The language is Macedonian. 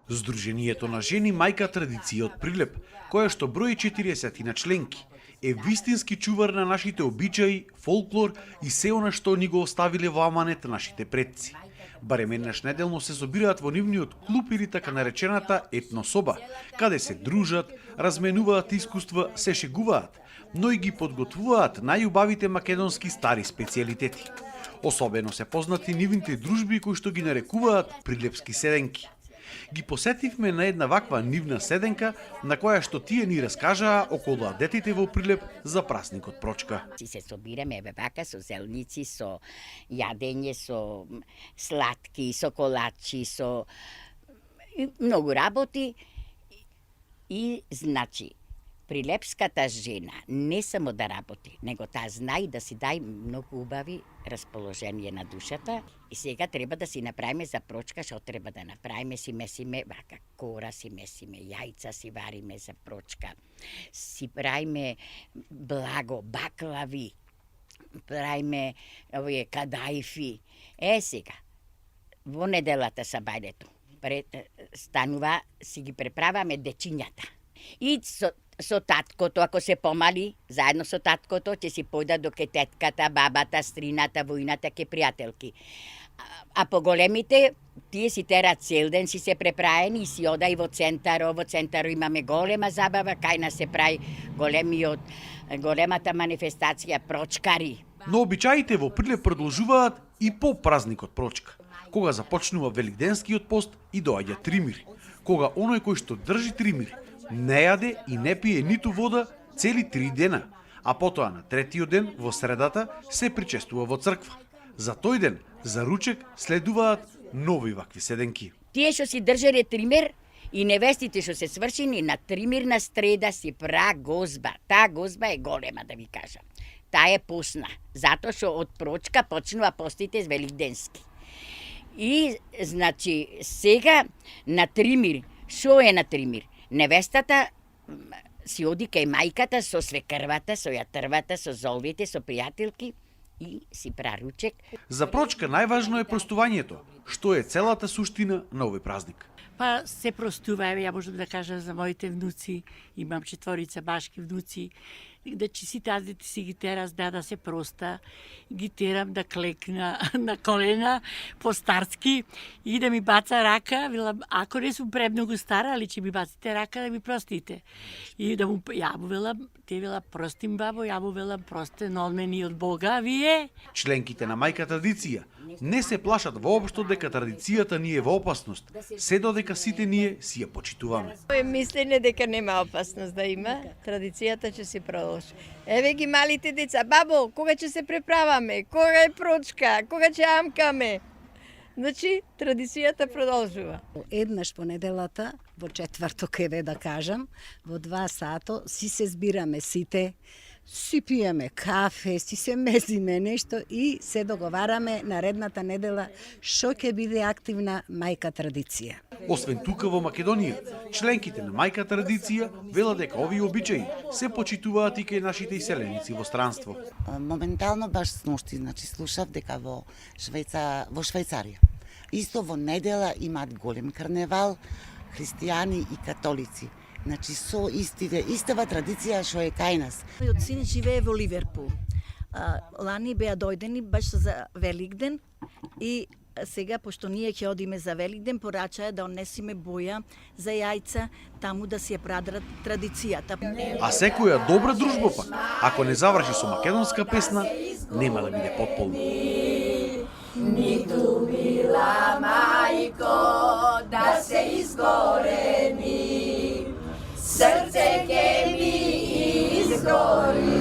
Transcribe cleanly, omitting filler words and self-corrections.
Сдруженијето на жени мајка традиција од Прилеп, која што брои 40 на членки, е вистински чувар на нашите обичаи, фолклор и се она што ни го оставиле во аманет нашите предци. Барем еднаш неделно се собираат во нивниот клуб или така наречената етнособа, каде се дружат, разменуваат искуства, се шегуваат, но и ги подготвуваат најубавите македонски стари специјалитети. Особено се познати нивните дружби кои што ги нарекуваат прилепски седенки. Ги посетивме на една ваква нивна седенка на која што тие ни раскажаа околу адетите во Прилеп за празникот Прочка. Си се собираме вака со зелници, со јадење, со сладки, со колачи, со многу работи и значи прилепската жена не само да работи, него таа знае да си дај многу убави расположение на душата. И сега треба да си направиме за Прочка, што треба да направиме, си месиме вака кора, си месиме јајца, си вариме за Прочка. Си правиме благо, баклави, правиме овие кадаифи. Сега, во неделата са бајдето, станува, си ги преправаме дечињата. И со таткото, ако се помали, заедно со таткото, ќе си појда до ке тетката, бабата, стрината, војната, ке пријателки. А по големите, тие си терат цел ден, си се преправени и си ода и во центаро. Во центаро имаме голема забава, кај нас се прави големата манифестација Прочкари. Но обичаите во Прилеп продолжуваат и по празникот Прочка, кога започнува великденскиот пост и доаѓа Тримир, кога оној кој што држи Тримир не јаде и не пие ниту вода цели 3 дена, а потоа на третиот ден во средата се причестува во црква. За тој ден, за ручек, следуваат нови вакви седенки. Тие што си држеле Тримир и невестите што се свршени на Тримирна среда си пра гозба. Таа гозба е голема, да ви кажам. Таа е посна, затоа што од Прочка почнува постите великденски. И, значи, сега на Тримир, што е на Тримир? Невестата си оди кај мајката со свекрвата, со јатрвата, со золвите, со пријателки и си пра ручек. За Прочка најважно е простувањето, што е целата суштина на овој празник. Па се простува, ја можам да кажам за моите внуци, имам 4 башки внуци, да сите аз дете си ги терам да се проста, ги терам да клекна на колена по-старски и да ми баца рака, велам, ако не сум премногу стара, али ќе ми баците рака да ми простите. И да му, ја му велам, те вела простим бабо, ја му велам простен од мене и од Бога, вие? Членките на мајка традиција не се плашат воопшто дека традицијата ни е во опасност, се додека сите ние си ја почитуваме. Мислење дека нема опасност да има, традицијата ќе се продолжи. Еве ги малите деца, бабо, кога ќе се преправаме, кога е Прочка, кога ќе амкаме. Значи, традицијата продолжува. Еднаш по неделата, во четврток еве да кажам, во 2 сато, си се збираме сите, си пиеме кафе, си се мезиме нешто и се договараме наредната недела што ќе биде активна мајка традиција. Освен тука во Македонија, членките на мајка традиција велат дека овие обичаи се почитуваат и кај нашите иселеници во странство. Моментално баш сношти, значи слушав дека во Швајцарија исто во недела имаат голем карневал, христијани и католици. Значи со истава традиција што е кај нас. Мојот син живее во Ливерпул. Лани беа дојдени баш за Великден и сега, пошто ние ќе одиме за Великден, порачаа да однесиме боја за јајца, таму да си ја прадат традицијата. А секоја добра дружба пак, ако не заврши со македонска песна, нема да биде потполна. Ниту мила мајко да се изгорени, срце ке ми изгори.